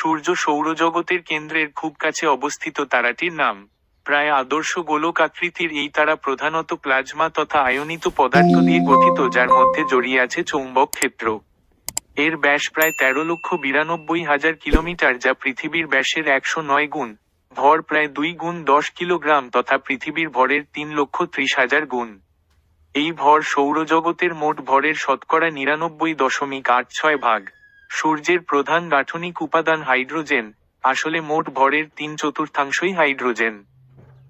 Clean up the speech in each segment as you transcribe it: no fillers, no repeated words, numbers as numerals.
সূর্য সৌরজগতের কেন্দ্রের খুব কাছে অবস্থিত তারাটির নাম। প্রায় আদর্শ গোলক আকৃতির এই তারা প্রধানত প্লাজমা তথা আয়নিত পদার্থ দিয়ে গঠিত, যার মধ্যে জড়িয়ে আছে চৌম্বক ক্ষেত্র। এর ব্যাস প্রায় 13,92,000 কিলোমিটার, যা পৃথিবীর ব্যাসের 109 গুণ। ভর প্রায় 2 গুণ 10 কিলোগ্রাম তথা পৃথিবীর ভরের 3,30,000 গুণ। এই ভর সৌরজগতের মোট ভরের শতকরা 99.86 ভাগ। সূর্যের প্রধান গাঠনিক উপাদান হাইড্রোজেন। আসলে মোট ভরের 3/4 হাইড্রোজেন।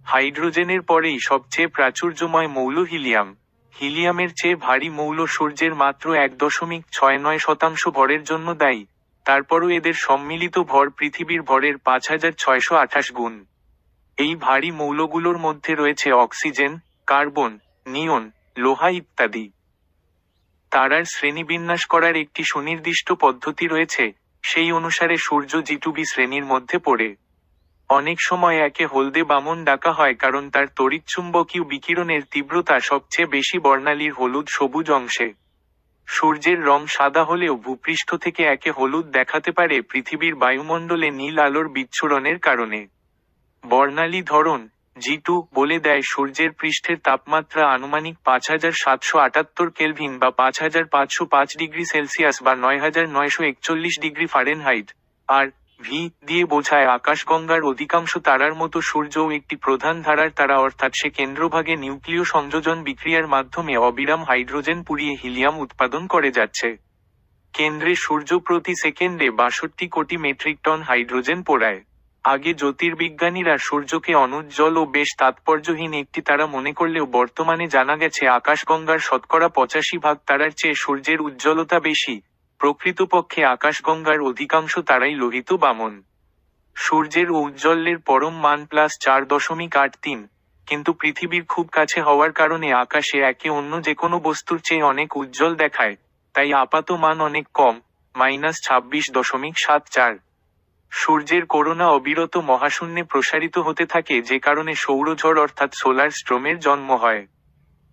হাইড্রোজেনের পরেই সবচেয়ে প্রাচুর্যময় মৌল হিলিয়াম। হিলিয়ামের চেয়ে ভারী মৌল সূর্যের মাত্র 1.69% ভরের জন্য দায়ী। তারপরও এদের সম্মিলিত ভর পৃথিবীর ভরের 5,628 গুণ। এই ভারী মৌলগুলোর মধ্যে রয়েছে অক্সিজেন, কার্বন, নিয়ন, লোহা ইত্যাদি। তারার শ্রেণীবিন্যাস করার একটি সুনির্দিষ্ট পদ্ধতি রয়েছে, সেই অনুসারে সূর্য G2b শ্রেণীর মধ্যে পড়ে। অনেক সময় একে হলদে বামন ডাকা হয় কারণ তার তড়িৎচুম্বকীয় বিকিরণের তীব্রতা সবচেয়ে বেশি বর্ণালীর হলুদ সবুজ অংশে। সূর্যের রং সাদা হলেও ভূপৃষ্ঠ থেকে একে হলুদ দেখাতে পারে পৃথিবীর বায়ুমণ্ডলে নীল আলোর বিচ্ছুরণের কারণে। বর্ণালী ধরন G2 বলে দেয় সূর্যের পৃষ্ঠের তাপমাত্রা আনুমানিক 5,778 কেলভিন বা 5,505 ডিগ্রি সেলসিয়াস বা 9,941 ডিগ্রি ফারেনহাইট। আর ভি দিয়ে বোঝায় আকাশগঙ্গার অধিকাংশ তারার মতো সূর্যও একটি প্রধান ধারার তারা, অর্থাৎ সে কেন্দ্রভাগে নিউক্লিয় সংযোজন বিক্রিয়ার মাধ্যমে অবিরাম হাইড্রোজেন পুড়িয়ে হিলিয়াম উৎপাদন করে যাচ্ছে। কেন্দ্রে সূর্য প্রতি সেকেন্ডে 62 কোটি মেট্রিক টন হাইড্রোজেন পোড়ায়। আগে জ্যোতির্বিজ্ঞানীরা সূর্যকে অনুজ্জ্বল ও বেশ তাৎপর্যহীন একটি তারা মনে করলেও বর্তমানে জানা গেছে আকাশগঙ্গার শতকরা 85 ভাগ তারার চেয়ে সূর্যের উজ্জ্বলতা বেশি। প্রকৃতপক্ষে আকাশগঙ্গার অধিকাংশ তারাই লোহিত বামন। সূর্যের ঔজ্জ্বল্যের পরম মান +4.83, কিন্তু পৃথিবীর খুব কাছে হওয়ার কারণে আকাশে একে অন্য যেকোনো বস্তুর চেয়ে অনেক উজ্জ্বল দেখায়, তাই আপাত মান অনেক কম, -26.74। সূর্যের করোনা অবিরত মহাশূন্যে প্রসারিত হতে থাকে, যে কারণে সৌরঝড় অর্থাৎ সোলার স্ট্রোমের জন্ম হয়।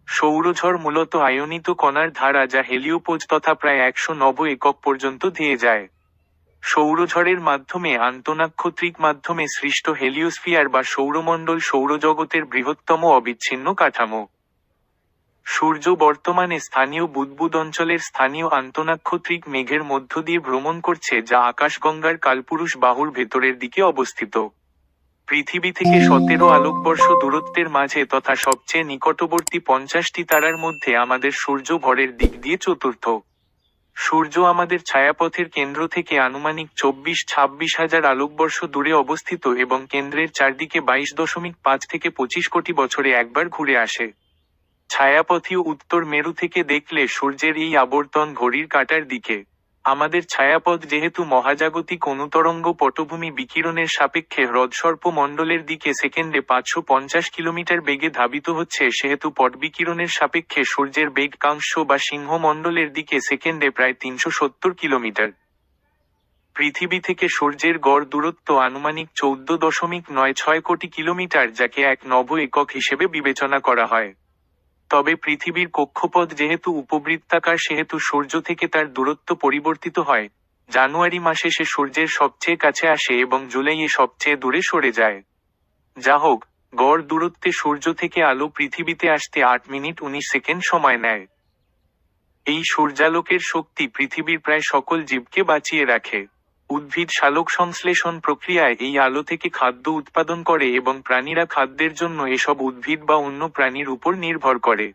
সৌরঝড় মূলত আয়নিত কণার ধারা, যা হেলিওপোজ তথা প্রায় 190 একক পর্যন্ত ধেয়ে যায়। সৌরঝড়ের মাধ্যমে আন্তঃনাক্ষত্রিক মাধ্যমে সৃষ্ট হেলিওস্ফিয়ার বা সৌরমণ্ডল সৌরজগতের বৃহত্তম অবিচ্ছিন্ন কাঠামো। সূর্য বর্তমানে স্থানীয় বুদবুদ অঞ্চলের স্থানীয় আন্তঃনাক্ষত্রিক মেঘের মধ্য দিয়ে ভ্রমণ করছে, যা আকাশগঙ্গার কালপুরুষ বাহুর ভেতরের দিকে অবস্থিত। পৃথিবী থেকে 17 আলোকবর্ষ দূরত্বের মাঝে তথা সবচেয়ে নিকটবর্তী 50টি তারার মধ্যে আমাদের সূর্য ভরের দিক দিয়ে চতুর্থ। সূর্য আমাদের ছায়াপথের কেন্দ্র থেকে আনুমানিক 24-26 হাজার আলোকবর্ষ দূরে অবস্থিত এবং কেন্দ্রের চারদিকে 22.5 থেকে 25 কোটি বছরে একবার ঘুরে আসে। ছায়াপথীয় উত্তর মেরু থেকে দেখলে সূর্যের এই আবর্তন ঘড়ির কাঁটার দিকে। আমাদের ছায়াপথ যেহেতু মহাজাগতিক অনুতরঙ্গ পটভূমি বিকিরণের সাপেক্ষে হ্রদসর্প মণ্ডলের দিকে সেকেন্ডে 550 কিলোমিটার বেগে ধাবিত হচ্ছে, সেহেতু পটবিকিরণের সাপেক্ষে সূর্যের বেগ কাংশ বা সিংহ মণ্ডলের দিকে সেকেন্ডে প্রায় 370 কিলোমিটার। পৃথিবী থেকে সূর্যের গড় দূরত্ব আনুমানিক 14.96 কোটি কিলোমিটার, যাকে 1 নভ একক হিসেবে বিবেচনা করা হয়। তবে পৃথিবীর কক্ষপথ যেহেতু উপবৃত্তাকার, সেহেতু সূর্য থেকে তার দূরত্ব পরিবর্তিত হয়। জানুয়ারি মাসে সে সূর্যের সবচেয়ে কাছে আসে এবং জুলাইয়ে সবচেয়ে দূরে সরে যায়। যা হোক, গড় দূরত্বে সূর্য থেকে আলো পৃথিবীতে আসতে 8 মিনিট 19 সেকেন্ড সময় নেয়। এই সূর্যালোকের শক্তি পৃথিবীর প্রায় সকল জীবকে বাঁচিয়ে রাখে। উদ্ভিদ সালোক সংশ্লেষণ প্রক্রিয়ায় এই আলো থেকে খাদ্য উৎপাদন করে এবং প্রাণীরা খাদ্যের জন্য এসব উদ্ভিদ বা অন্য প্রাণীর উপর নির্ভর করে।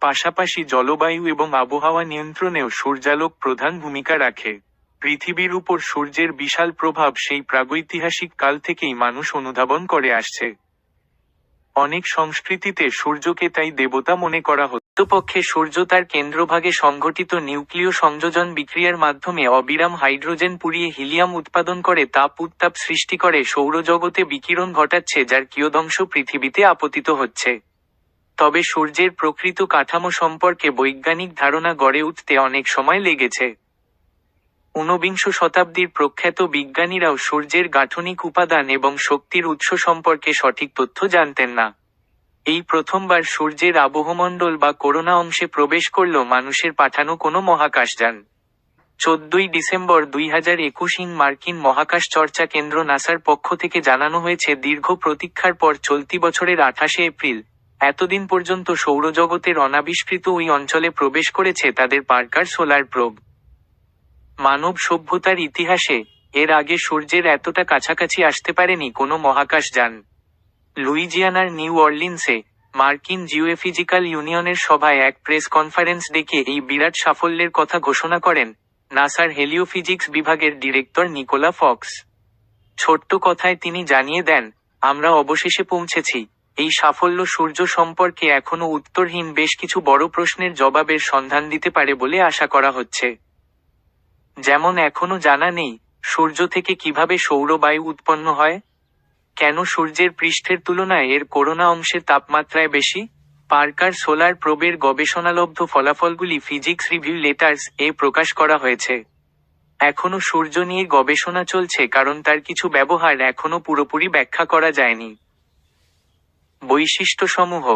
পাশাপাশি জলবায়ু এবং আবহাওয়া নিয়ন্ত্রণেও সূর্যালোক প্রধান ভূমিকা রাখে। পৃথিবীর উপর সূর্যের বিশাল প্রভাব সেই প্রাগৈতিহাসিক কাল থেকেই মানুষ অনুধাবন করে আসছে। অনেক সংস্কৃতিতে সূর্যকে তাই দেবতা মনে করা হতো। প্রকৃতপক্ষে সূর্য তার কেন্দ্রভাগে সংঘটিত নিউক্লিয় সংযোজন বিক্রিয়ার মাধ্যমে অবিরাম হাইড্রোজেন পুড়িয়ে হিলিয়াম উৎপাদন করে উত্তাপ সৃষ্টি করে সৌরজগতে বিকিরণ ঘটাচ্ছে, যার কিয়দংশ পৃথিবীতে আপতিত হচ্ছে। তবে সূর্যের প্রকৃত কাঠামো সম্পর্কে বৈজ্ঞানিক ধারণা গড়ে উঠতে অনেক সময় লেগেছে। 19বিংশ শতাব্দীর প্রখ্যাত বিজ্ঞানীরাও সূর্যের গাঠনিক উপাদান এবং শক্তির উৎস সম্পর্কে সঠিক তথ্য জানতেন না। এই প্রথমবার সূর্যের আবহমণ্ডল বা করোনা অংশে প্রবেশ করল মানুষের পাঠানো কোনো মহাকাশযান। 14ই ডিসেম্বর 2021 মার্কিন মহাকাশ চর্চা কেন্দ্র নাসার পক্ষ থেকে জানানো হয়েছে, দীর্ঘ প্রতীক্ষার পর চলতি বছরের 28শে এপ্রিল এতদিন পর্যন্ত সৌরজগতের অনাবিষ্কৃত ওই অঞ্চলে প্রবেশ করেছে তাদের পার্কার সোলার প্রোব। মানব সভ্যতার ইতিহাসে এর আগে সূর্যের এতটা কাছাকাছি আসতে পারেনি কোনো মহাকাশযান। লুইজিয়ানার নিউ অরলিন্সে মার্কিন জিওফিজিক্যাল ইউনিয়নের সভায় এক প্রেস কনফারেন্স ডেকে এই বিরাট সাফল্যের কথা ঘোষণা করেন নাসার হেলিওফিজিক্স বিভাগের ডিরেক্টর নিকোলা ফক্স। ছোট্ট কথায় তিনি জানিয়ে দেন, আমরা অবশেষে পৌঁছেছি। এই সাফল্য সূর্য সম্পর্কে এখনো উত্তরহীন বেশ কিছু বড় প্রশ্নের জবাবের সন্ধান দিতে পারে বলে আশা করা হচ্ছে। যেমন এখনো জানা নেই সূর্য থেকে কিভাবে সৌরবায়ু উৎপন্ন হয়, কেন সূর্যের পৃষ্ঠের তুলনায় এর কোরোনা অংশের তাপমাত্রায় বেশি। পার্কার সোলার প্রোবের গবেষণালব্ধ ফলাফলগুলি ফিজিক্স রিভিউ লেটার্স এ প্রকাশ করা হয়েছে। এখনো সূর্য নিয়ে গবেষণা চলছে কারণ তার কিছু ব্যবহার এখনো পুরোপুরি ব্যাখ্যা করা যায়নি। বৈশিষ্ট্যসমূহ: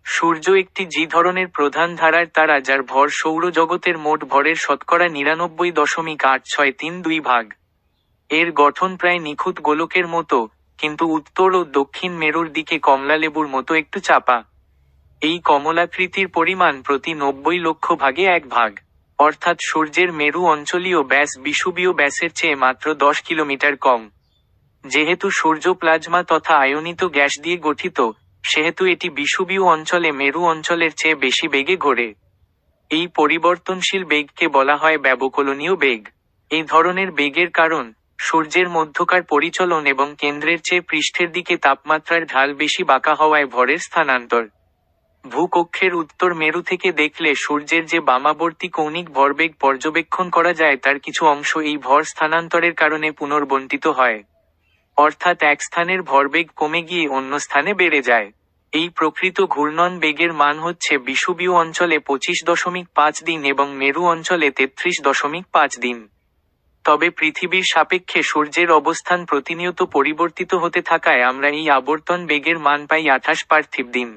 সূর্য একটি জি ধরনের প্রধান ধারার তারা যার ভর সৌরজগতের মোট ভরের শতকরা 99.8632 ভাগ। এর গঠন প্রায় নিখুঁত গোলকের মতো, কিন্তু উত্তর ও দক্ষিণ মেরুর দিকে কমলালেবুর মতো একটু চাপা। এই কমলাকৃতির পরিমাণ প্রতি 90 লক্ষ ভাগে 1 ভাগ, অর্থাৎ সূর্যের মেরু অঞ্চলীয় ব্যাস বিষুবীয় ব্যাসের চেয়ে মাত্র 10 কিলোমিটার কম। যেহেতু সূর্য প্লাজমা তথা আয়নিত গ্যাস দিয়ে গঠিত, সেহেতু এটি বিষুবীয় অঞ্চলে মেরু অঞ্চলের চেয়ে বেশি বেগে ঘোরে। এই পরিবর্তনশীল বেগকে বলা হয় ব্যবকলনীয় বেগ। এই ধরনের বেগের কারণ সূর্যের মধ্যকার পরিচলন এবং কেন্দ্রের চেয়ে পৃষ্ঠের দিকে তাপমাত্রার ঢাল বেশি বাঁকা হওয়ায় ভরের স্থানান্তর। ভূকক্ষের উত্তর মেরু থেকে দেখলে সূর্যের যে বামাবর্তী কৌণিক ভরবেগ পর্যবেক্ষণ করা যায় তার কিছু অংশ এই ভর স্থানান্তরের কারণে পুনর্বণ্টিত হয়, অর্থাৎ এক স্থানের ভরবেগ কমে গিয়ে অন্য স্থানে বেড়ে যায়। এই প্রকৃত ঘূর্ণন বেগের মান হচ্ছে বিষুবীয় অঞ্চলে 25.5 দিন এবং মেরু অঞ্চলে 33.5 দিন। তবে পৃথিবীর সাপেক্ষে সূর্যের অবস্থান প্রতিনিয়ত পরিবর্তিত হতে থাকায় আমরা এই আবর্তন বেগের মান পাই 28 পার্থিব দিন।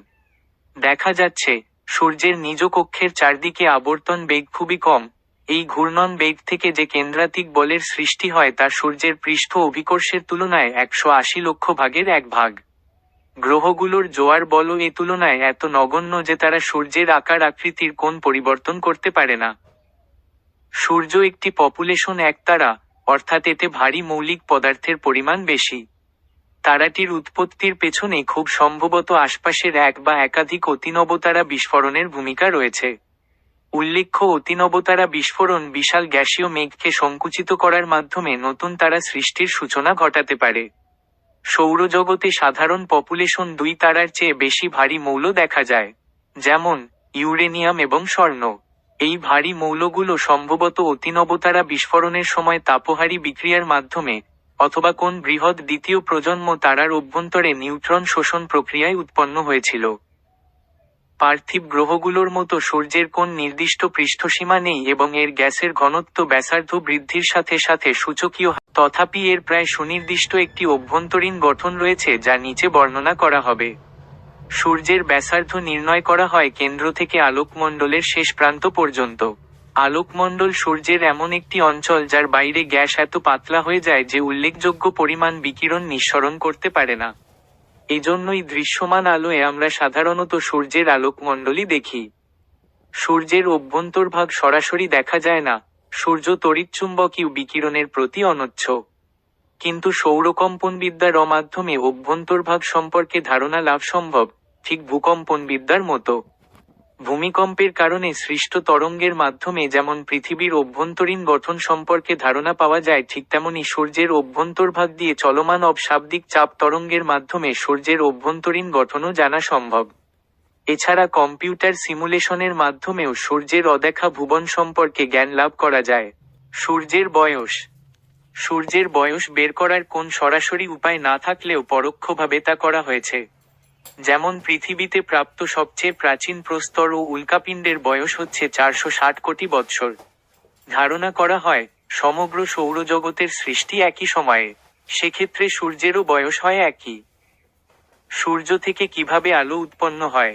দেখা যাচ্ছে সূর্যের নিজ কক্ষের চারদিকে আবর্তন বেগ খুবই কম। এই ঘূর্ণন বেগ থেকে যে কেন্দ্রাতিক বলের সৃষ্টি হয় তা সূর্যের পৃষ্ঠ অভিকর্ষের তুলনায় 180 লক্ষ ভাগের 1 ভাগ। গ্রহগুলোর জোয়ার বলও এ তুলনায় এত নগণ্য যে তারা সূর্যের আকার আকৃতির কোণ পরিবর্তন করতে পারে না। সূর্য একটি পপুলেশন একতারা, অর্থাৎ এতে ভারী মৌলিক পদার্থের পরিমাণ বেশি। তারাটির উৎপত্তির পেছনে খুব সম্ভবত আশপাশের এক বা একাধিক অতিনবতারা বিস্ফোরণের ভূমিকা রয়েছে। উল্লেখ্য, অতিনবতারা বিস্ফোরণ বিশাল গ্যাসীয় মেঘকে সংকুচিত করার মাধ্যমে নতুন তারা সৃষ্টির সূচনা ঘটাতে পারে। সৌরজগতে সাধারণ পপুলেশন 2 তারার চেয়ে বেশি ভারী মৌল দেখা যায়, যেমন ইউরেনিয়াম এবং স্বর্ণ। এই ভারী মৌলগুলো সম্ভবত অতিনবতারা বিস্ফোরণের সময় তাপহারী বিক্রিয়ার মাধ্যমে অথবা কোন বৃহৎ দ্বিতীয় প্রজন্ম তারার অভ্যন্তরে নিউট্রন শোষণ প্রক্রিয়ায় উৎপন্ন হয়েছিল। পার্থিব গ্রহগুলোর মতো সূর্যের কোন নির্দিষ্ট পৃষ্ঠসীমা নেই এবং এর গ্যাসের ঘনত্ব ব্যাসার্ধ বৃদ্ধির সাথে সাথে সূচকীয়, তথাপি এর প্রায় সুনির্দিষ্ট একটি অভ্যন্তরীণ গঠন রয়েছে যা নিচে বর্ণনা করা হবে। সূর্যের ব্যাসার্ধ নির্ণয় করা হয় কেন্দ্র থেকে আলোকমণ্ডলের শেষ প্রান্ত পর্যন্ত। আলোকমণ্ডল সূর্যের এমন একটি অঞ্চল যার বাইরে গ্যাস এত পাতলা হয়ে যায় যে উল্লেখযোগ্য পরিমাণ বিকিরণ নিঃসরণ করতে পারে না। এজন্যই দৃশ্যমান আলোয় আমরা সাধারণত সূর্যের আলোকমণ্ডলই দেখি। সূর্যের অভ্যন্তরভাগ সরাসরি দেখা যায় না, সূর্য তড়িৎচুম্বকীয় বিকিরণের প্রতি অনচ্ছ। কিন্তু সৌরকম্পনবিদ্যার মাধ্যমে অভ্যন্তরভাগ সম্পর্কে ধারণা লাভ সম্ভব, ঠিক ভূকম্পনবিদ্যার মতো। ভূমিকম্পের কারণে সৃষ্ট তরঙ্গের মাধ্যমে যেমন পৃথিবীর অভ্যন্তরীণ গঠন সম্পর্কে ধারণা পাওয়া যায়, ঠিক তেমনি সূর্যের অভ্যন্তরভাগ দিয়ে চলমান অবশাব্দিক চাপ তরঙ্গের মাধ্যমে সূর্যের অভ্যন্তরীণ গঠনও জানা সম্ভব। এছাড়া কম্পিউটার সিমুলেশনের মাধ্যমেও সূর্যের অদেখা ভুবন সম্পর্কে জ্ঞান লাভ করা যায়। সূর্যের বয়স। সূর্যের বয়স বের করার কোন সরাসরি উপায় না থাকলেও পরোক্ষভাবে তা করা হয়েছে। যেমন পৃথিবীতে প্রাপ্ত সবচেয়ে প্রাচীন প্রস্তর ও উল্কাপিণ্ডের বয়স হচ্ছে 460 কোটি বৎসর। ধারণা করা হয় সমগ্র সৌরজগতের সৃষ্টি একই সময়ে, সেক্ষেত্রে সূর্যেরও বয়স হয় একই। সূর্য থেকে কিভাবে আলো উৎপন্ন হয়?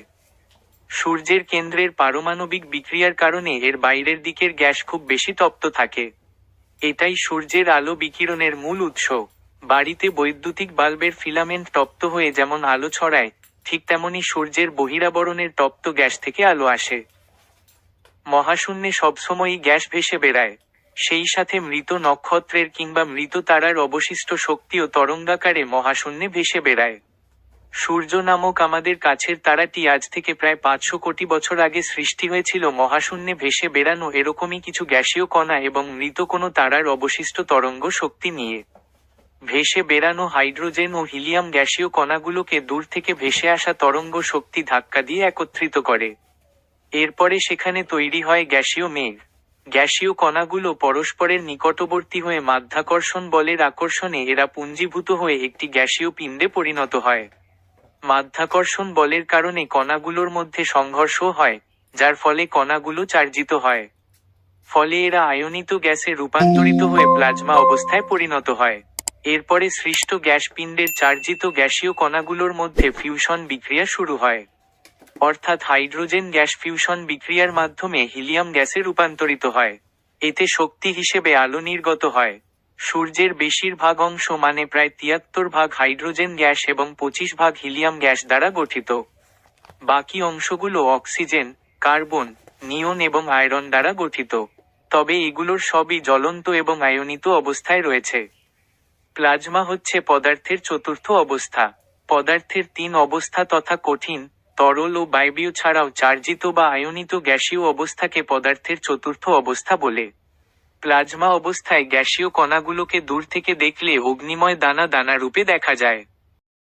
সূর্যের কেন্দ্রের পারমাণবিক বিক্রিয়ার কারণে এর বাইরের দিকের গ্যাস খুব বেশি তপ্ত থাকে। এটাই সূর্যের আলো বিকিরণের মূল উৎস। বাড়িতে বৈদ্যুতিক বাল্বের ফিলামেন্ট তপ্ত হয়ে যেমন আলো ছড়ায়, ঠিক তেমনি সূর্যের বহিরাবরণের তপ্ত গ্যাস থেকে আলো আসে। মহাশূন্যে সবসময়ই গ্যাস ভেসে বেড়ায়। সেই সাথে মৃত নক্ষত্রের কিংবা মৃত তারার অবশিষ্ট শক্তিও তরঙ্গাকারে মহাশূন্যে ভেসে বেড়ায়। সূর্য নামক আমাদের কাছের তারাটি আজ থেকে প্রায় 500 কোটি বছর আগে সৃষ্টি হয়েছিল মহাশূন্যে ভেসে বেড়ানো এরকমই কিছু গ্যাসীয় কণা এবং মৃত কোনো তারার অবশিষ্ট তরঙ্গ শক্তি নিয়ে। ভেসে বেড়ানো হাইড্রোজেন ও হিলিয়াম গ্যাসীয় কণাগুলোকে দূর থেকে ভেসে আসা তরঙ্গ শক্তি ধাক্কা দিয়ে একত্রিত করে। এরপরে সেখানে তৈরি হয় গ্যাসীয় মেঘ। গ্যাসীয় কণাগুলো পরস্পরের নিকটবর্তী হয়ে মাধ্যাকর্ষণ বলের আকর্ষণে এরা পুঞ্জীভূত হয়ে একটি গ্যাসীয় পিণ্ডে পরিণত হয়। মাধ্যাকর্ষণ বলের কারণে কণাগুলোর মধ্যে সংঘর্ষ হয়, যার ফলে কণাগুলো চার্জিত হয়। ফলে এরা আয়নিত গ্যাসে রূপান্তরিত হয়ে প্লাজমা অবস্থায় পরিণত হয়। এরপরে সৃষ্ট গ্যাস পিণ্ডের চার্জিত গ্যাসীয় কণাগুলোর মধ্যে ফিউশন বিক্রিয়া শুরু হয়। অর্থাৎ হাইড্রোজেন গ্যাস ফিউশন বিক্রিয়ার মাধ্যমে হিলিয়াম গ্যাসে রূপান্তরিত হয়। এতে শক্তি হিসেবে আলো নির্গত হয়। সূর্যের বেশিরভাগ অংশ মানে প্রায় 73 ভাগ হাইড্রোজেন গ্যাস এবং 25 ভাগ হিলিয়াম গ্যাস দ্বারা গঠিত। বাকি অংশগুলো অক্সিজেন, কার্বন, নিয়ন এবং আয়রন দ্বারা গঠিত। তবে এগুলোর সবই জ্বলন্ত এবং আয়নিত অবস্থায় রয়েছে। প্লাজমা হচ্ছে পদার্থের চতুর্থ অবস্থা। পদার্থের 3 অবস্থা তথা কঠিন, তরল ও বায়বীয় ছাড়াও চার্জিত বা আয়নিত গ্যাসীয় অবস্থাকে পদার্থের চতুর্থ অবস্থা বলে। প্লাজমা অবস্থায় গ্যাসীয় কণাগুলোকে দূর থেকে দেখলে অগ্নিময় দানা দানা রূপে দেখা যায়।